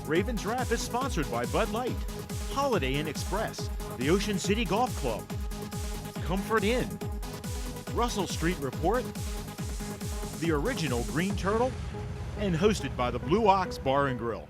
Ravens Wrap is sponsored by Bud Light, Holiday Inn Express, the Ocean City Golf Club, Comfort Inn, Russell Street Report, the original Green Turtle, and hosted by the Blue Ox Bar and Grill.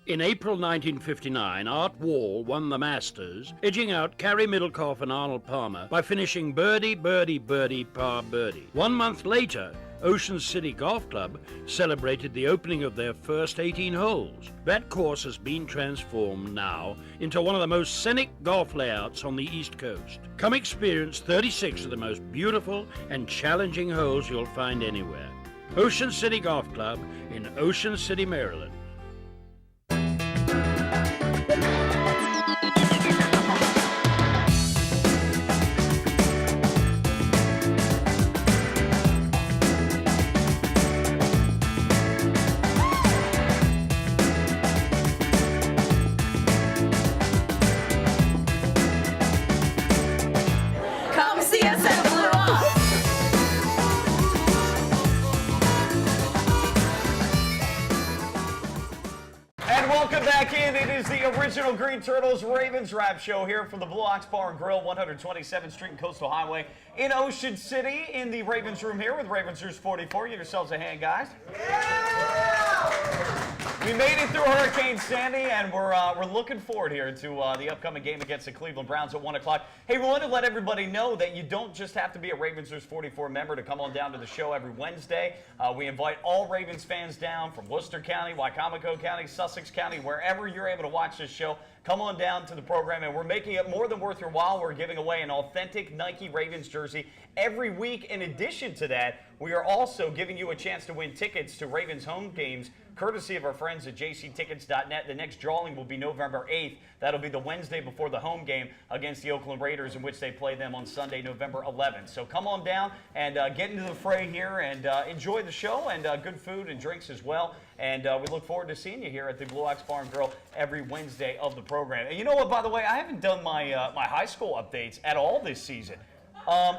In April 1959, Art Wall won the Masters, edging out Carey Middlecoff and Arnold Palmer by finishing birdie, birdie, birdie, par birdie. 1 month later, Ocean City Golf Club celebrated the opening of their first 18 holes. That course has been transformed now into one of the most scenic golf layouts on the East Coast. Come experience 36 of the most beautiful and challenging holes you'll find anywhere. Ocean City Golf Club in Ocean City, Maryland. It is the original Green Turtles Ravens Wrap Show here from the Blue Ox Bar and Grill, 127th Street and Coastal Highway in Ocean City, in the Ravens room here with Ravens News 44. Give yourselves a hand, guys. Yeah! We made it through Hurricane Sandy, and we're looking forward here to the upcoming game against the Cleveland Browns at 1 o'clock. Hey, we wanted to let everybody know that you don't just have to be a Ravens News 44 member to come on down to the show every Wednesday. We invite all Ravens fans down from Worcester County, Wycomico County, Sussex County, wherever you're able to watch this show. Come on down to the program, and we're making it more than worth your while. We're giving away an authentic Nike Ravens jersey every week. In addition to that, we are also giving you a chance to win tickets to Ravens home games, courtesy of our friends at jctickets.net. The next drawing will be November 8th. That'll be the Wednesday before the home game against the Oakland Raiders, in which they play them on Sunday, November 11th. So come on down and get into the fray here and enjoy the show, and good food and drinks as well. And we look forward to seeing you here at the Blue Ox Bar and Grill every Wednesday of the program. And you know what, by the way, I haven't done my my high school updates at all this season.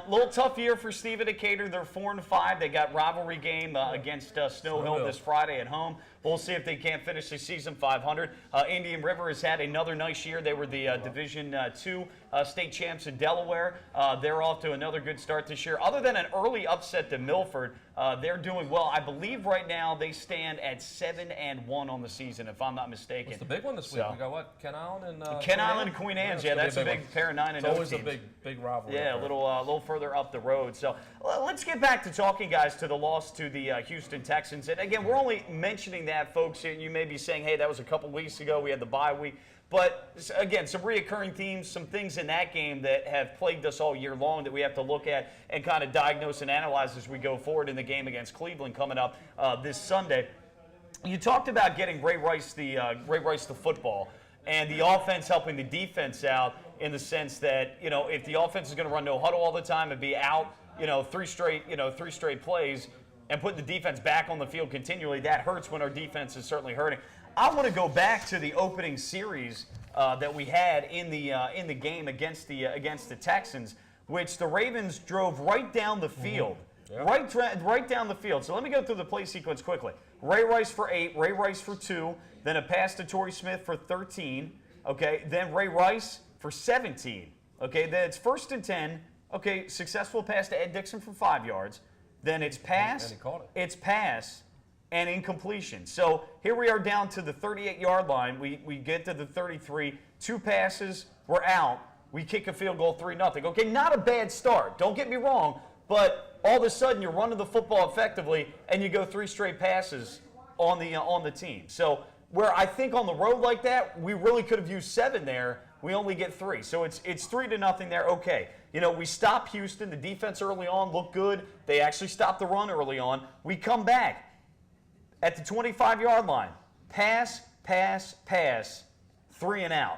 Little tough year for Steve at Decatur. They're 4-5. They got rivalry game against Snow Hill this Friday at home. We'll see if they can't finish the season 500. Indian River has had another nice year. They were the Division II state champs in Delaware. They're off to another good start this year. Other than an early upset to Milford, they're doing well. I believe right now they stand at 7-1 on the season, if I'm not mistaken. What's the big one this week? We got what? Ken Island and Ken Island and Queen Anne's. Yeah, that's a big pair of 9-0 teams. It's always a big rivalry. Yeah, a little further up the road. So let's get back to talking, guys, to the loss to the Houston Texans. And again, we're only mentioning that, folks. You may be saying, hey, that was a couple weeks ago. We had the bye week. But, again, some reoccurring themes, some things in that game that have plagued us all year long that we have to look at and kind of diagnose and analyze as we go forward in the game against Cleveland coming up this Sunday. You talked about getting Ray Rice the football and the offense helping the defense out in the sense that, you know, if the offense is going to run no huddle all the time and be out, three straight plays and put the defense back on the field continually, that hurts when our defense is certainly hurting. I want to go back to the opening series that we had in the game against the Texans, which the Ravens drove right down the field, right down the field. So let me go through the play sequence quickly. Ray Rice for 8, Ray Rice for 2, then a pass to Torrey Smith for 13. Okay, then Ray Rice for 17. Okay, then it's 1st and 10. Okay, successful pass to Ed Dixon for 5 yards. Then it's pass, it's pass, and incompletion. So here we are down to the 38-yard line. We get to the 33. 2 passes, we're out. We kick a field goal, 3-0. Okay, not a bad start. Don't get me wrong, but all of a sudden you're running the football effectively, and you go 3 straight passes on the team. So where I think on the road like that, we really could have used 7 there. We only get 3. So it's 3-0 there. Okay. We stop Houston. The defense early on looked good. They actually stopped the run early on. We come back at the 25-yard line. Pass, pass, pass, 3 and out.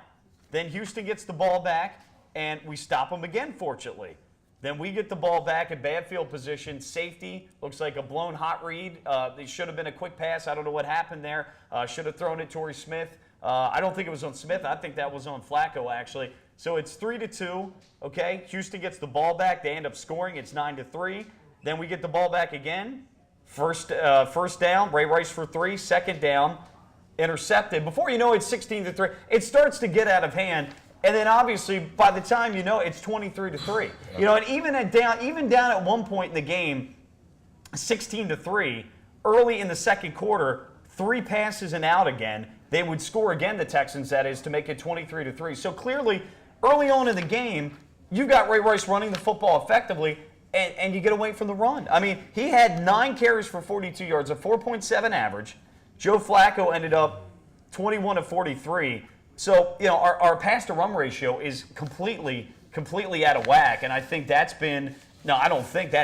Then Houston gets the ball back, and we stop them again, fortunately. Then we get the ball back in bad field position. Safety looks like a blown hot read. It should have been a quick pass. I don't know what happened there. Should have thrown it Torrey Smith. I don't think it was on Smith. I think that was on Flacco, actually. So it's 3-2. Okay, Houston gets the ball back. They end up scoring. It's 9-3. Then we get the ball back again. First down, Ray Rice for 3. 2nd down, intercepted. Before you know it, it's 16-3. It starts to get out of hand. And then obviously, by the time you know, it's 23-3. You know, and even down at one point in the game, 16-3, early in the second quarter, 3 passes and out again. They would score again, the Texans, that is, to make it 23-3. So clearly, early on in the game, you've got Ray Rice running the football effectively, and you get away from the run. I mean, he had 9 carries for 42 yards, a 4.7 average. Joe Flacco ended up 21 of 43. So, you know, our pass-to-run ratio is completely out of whack, and I think that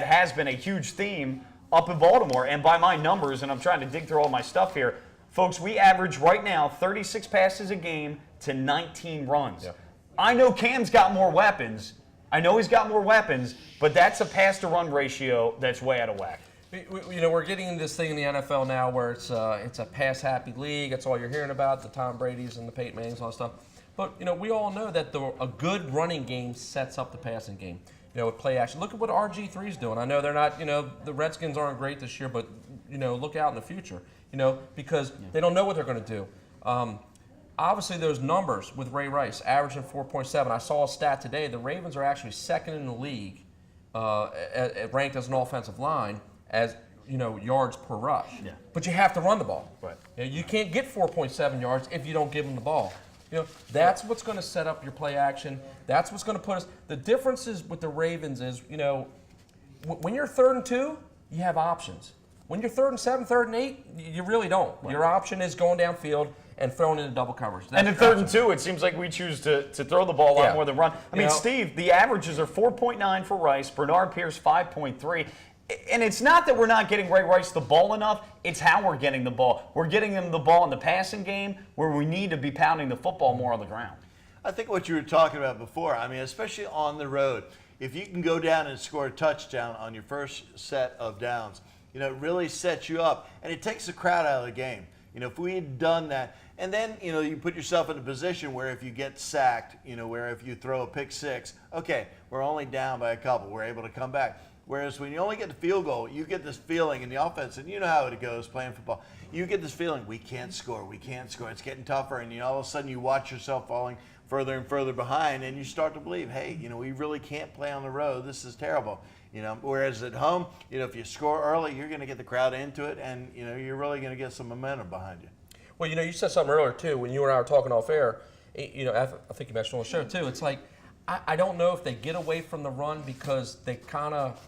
has been a huge theme up in Baltimore. And by my numbers, and I'm trying to dig through all my stuff here, folks, we average right now 36 passes a game to 19 runs. Yeah. I know Cam's got more weapons. I know he's got more weapons, but that's a pass-to-run ratio that's way out of whack. You know, we're getting into this thing in the NFL now where it's a pass-happy league. That's all you're hearing about, the Tom Brady's and the Peyton Mannings and all that stuff. But, you know, we all know that a good running game sets up the passing game. You know, with play action. Look at what RG3's doing. I know they're not, you know, the Redskins aren't great this year, but, you know, look out in the future, you know, because they don't know what they're going to do. Obviously, those numbers with Ray Rice, averaging 4.7. I saw a stat today. The Ravens are actually second in the league, ranked as an offensive line, as you know, yards per rush. Yeah. But you have to run the ball. Right. You can't get 4.7 yards if you don't give them the ball. You know, that's what's going to set up your play action. That's what's going to put us. The differences with the Ravens is, you know, when you're 3rd and 2, you have options. When you're 3rd and 7, 3rd and 8, you really don't. Right. Your option is going downfield and throwing into double coverage. That's and in 3rd and 2, it seems like we choose to throw the ball a lot more than run. I mean, Steve, the averages are 4.9 for Rice, Bernard Pierce 5.3. And it's not that we're not getting Ray Rice the ball enough, it's how we're getting the ball. We're getting him the ball in the passing game where we need to be pounding the football more on the ground. I think what you were talking about before, I mean, especially on the road, if you can go down and score a touchdown on your first set of downs, you know, it really sets you up. And it takes the crowd out of the game. You know, if we had done that, and then, you know, you put yourself in a position where if you get sacked, you know, where if you throw a pick 6, okay, we're only down by a couple, we're able to come back. Whereas when you only get the field goal, you get this feeling in the offense, and you know how it goes playing football. You get this feeling, we can't score. It's getting tougher, and you know, all of a sudden you watch yourself falling further and further behind, and you start to believe, hey, you know, we really can't play on the road. This is terrible. You know, whereas at home, you know, if you score early, you're going to get the crowd into it, and you know, you're really going to get some momentum behind you. Well, you know, you said something earlier too when you and I were talking off air. You know, I think you mentioned on the show too. It's like I don't know if they get away from the run because they kind of.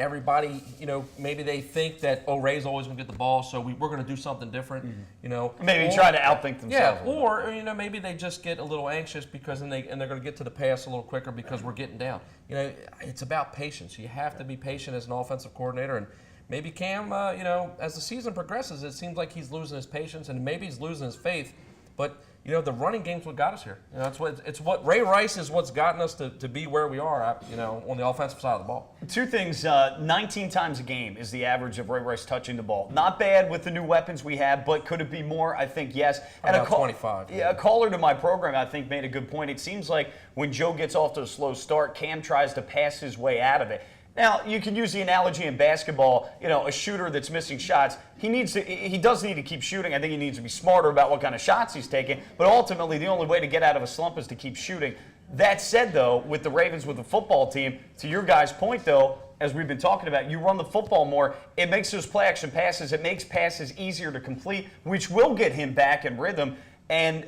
Everybody, you know, maybe they think that, oh, Ray's always going to get the ball, so we're going to do something different, you know. Maybe try to outthink themselves. Yeah, or, you know, maybe they just get a little anxious because they're going to get to the pass a little quicker because we're getting down. You know, it's about patience. You have to be patient as an offensive coordinator, and maybe Cam, you know, as the season progresses, it seems like he's losing his patience and maybe he's losing his faith, but you know, the running game's what got us here. You know, it's what Ray Rice is what's gotten us to be where we are, you know, on the offensive side of the ball. 2 things, 19 times a game is the average of Ray Rice touching the ball. Not bad with the new weapons we have, but could it be more? I think yes. And about 25. Yeah, a caller to my program, I think, made a good point. It seems like when Joe gets off to a slow start, Cam tries to pass his way out of it. Now, you can use the analogy in basketball, you know, a shooter that's missing shots, he does need to keep shooting. I think he needs to be smarter about what kind of shots he's taking, but ultimately the only way to get out of a slump is to keep shooting. That said, though, with the Ravens, with the football team, to your guys' point, though, as we've been talking about, you run the football more, it makes those play-action passes, it makes passes easier to complete, which will get him back in rhythm. And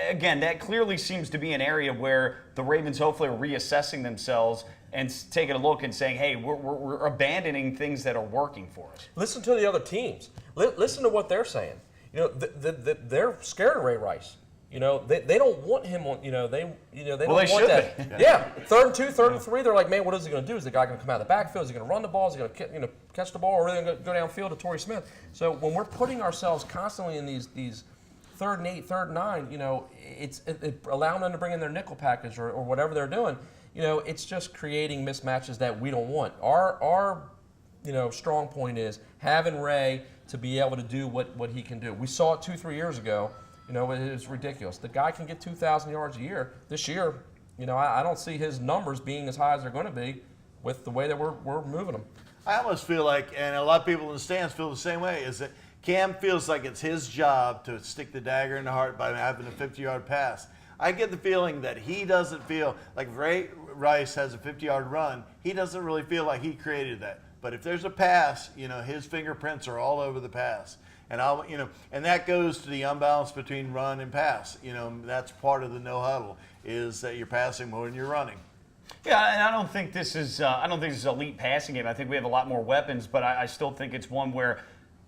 again, that clearly seems to be an area where the Ravens hopefully are reassessing themselves and taking a look and saying, hey, we're abandoning things that are working for us. Listen to the other teams. Listen to what they're saying. You know, they're scared of Ray Rice. You know, they don't want him on. They don't want that. Yeah, 3rd and 2, 3rd and 3. They're like, man, what is he going to do? Is the guy going to come out of the backfield? Is he going to run the ball? Is he going to catch the ball, or are they going to go downfield to Torrey Smith? So when we're putting ourselves constantly in these 3rd and 8, 3rd and 9, you know, it's allowing them to bring in their nickel package or whatever they're doing. You know, it's just creating mismatches that we don't want. Our strong point is having Ray to be able to do what he can do. We saw it 2-3 years ago. You know, it is ridiculous. The guy can get 2,000 yards a year. This year, you know, I don't see his numbers being as high as they're going to be with the way that we're moving them. I almost feel like, and a lot of people in the stands feel the same way, is that Cam feels like it's his job to stick the dagger in the heart by having a 50-yard pass. I get the feeling that he doesn't feel like if Ray Rice has a 50-yard run, he doesn't really feel like he created that. But if there's a pass, his fingerprints are all over the pass. And and that goes to the unbalance between run and pass. That's part of the no huddle is that you're passing more than you're running. Yeah, and I don't think this is elite passing game. I think we have a lot more weapons, but I still think it's one where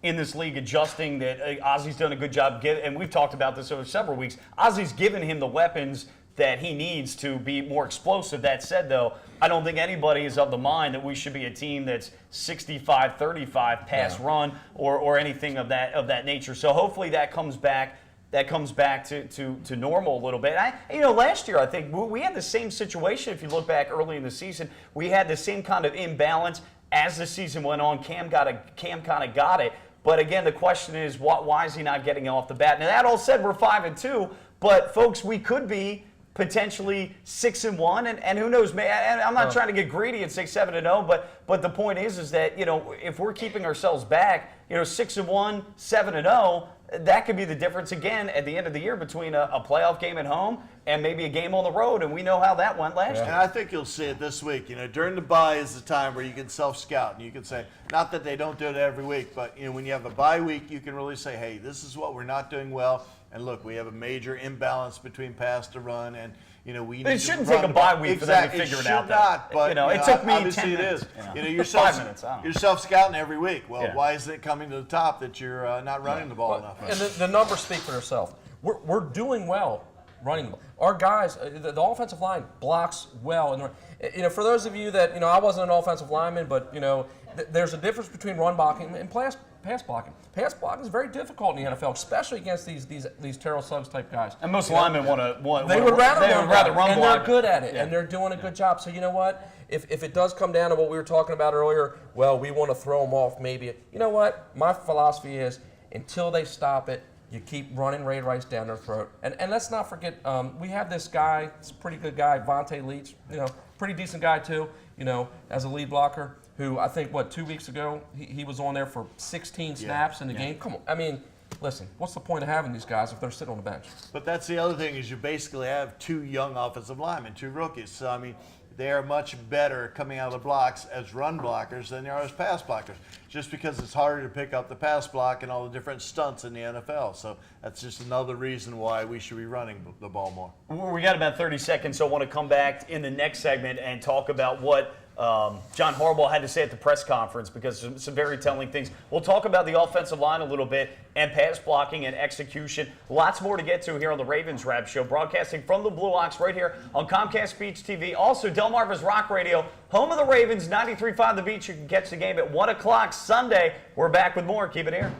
in this league adjusting that Ozzy's done a good job, and we've talked about this over several weeks. Ozzy's given him the weapons that he needs to be more explosive. That said, though, I don't think anybody is of the mind that we should be a team that's 65-35 pass run or anything of that nature. So hopefully that comes back. That comes back to normal a little bit. Last year I think we had the same situation. If you look back early in the season, we had the same kind of imbalance. As the season went on, Cam kind of got it. But again, the question is, why is he not getting off the bat? Now that all said, we're 5-2, but folks, we could be potentially 6-1, and who knows? And I'm not trying to get greedy and say 7-0, but the point is that if we're keeping ourselves back, 6-1, 7-0. That could be the difference again at the end of the year between a playoff game at home and maybe a game on the road, and we know how that went last year. And I think you'll see it this week. During the bye is the time where you can self-scout, and you can say, not that they don't do it every week, but when you have a bye week, you can really say, hey, this is what we're not doing well, and look, we have a major imbalance between pass to run, and we. But it shouldn't take a bye week for them to figure it out. Not, but it took me 10 obviously it minutes. is. You're 5 minutes. you're self-scouting every week. Well, Yeah. why is it coming to the top that you're not running the ball enough? And the numbers speak for themselves. We're doing well running the ball. Our guys, the offensive line blocks well. And for those of you that I wasn't an offensive lineman, but there's a difference between run blocking and pass blocking. Pass blocking is very difficult in the NFL, especially against these Terrell Suggs type guys. And most linemen They would rather run and they're good at it, and they're doing a good job. So you know what? If it does come down to what we were talking about earlier, well, we want to throw them off maybe. You know what? My philosophy is until they stop it, you keep running Ray Rice down their throat. And let's not forget, we have this guy, this pretty good guy, Vontae Leach, pretty decent guy too, as a lead blocker, who I think, 2 weeks ago, he was on there for 16 snaps in the game. Come on. I mean, listen, what's the point of having these guys if they're sitting on the bench? But that's the other thing is you basically have two young offensive linemen, two rookies. So, they are much better coming out of the blocks as run blockers than they are as pass blockers, just because it's harder to pick up the pass block and all the different stunts in the NFL. So that's just another reason why we should be running the ball more. We got about 30 seconds, so I want to come back in the next segment and talk about what John Harbaugh had to say at the press conference, because some very telling things. We'll talk about the offensive line a little bit and pass blocking and execution. Lots more to get to here on the Ravens Wrap Show, broadcasting from the Blue Ox right here on Comcast Beach TV. Also, Delmarva's Rock Radio, home of the Ravens, 93.5 The Beach. You can catch the game at 1 o'clock Sunday. We're back with more. Keep it here.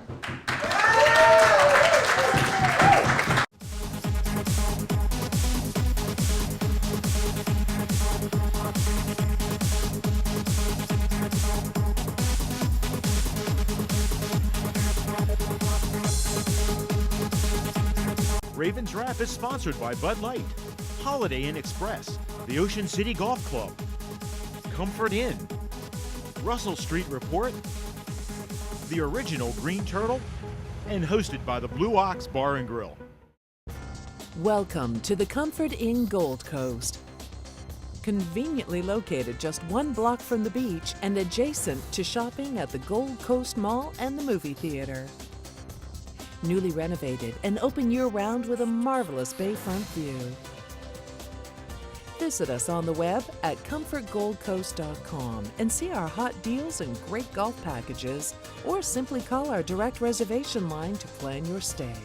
Ravens Wrap is sponsored by Bud Light, Holiday Inn Express, the Ocean City Golf Club, Comfort Inn, Russell Street Report, the original Green Turtle, and hosted by the Blue Ox Bar and Grill. Welcome to the Comfort Inn Gold Coast. Conveniently located just 1 block from the beach and adjacent to shopping at the Gold Coast Mall and the movie theater. Newly renovated and open year-round with a marvelous bayfront view. Visit us on the web at comfortgoldcoast.com and see our hot deals and great golf packages, or simply call our direct reservation line to plan your stay.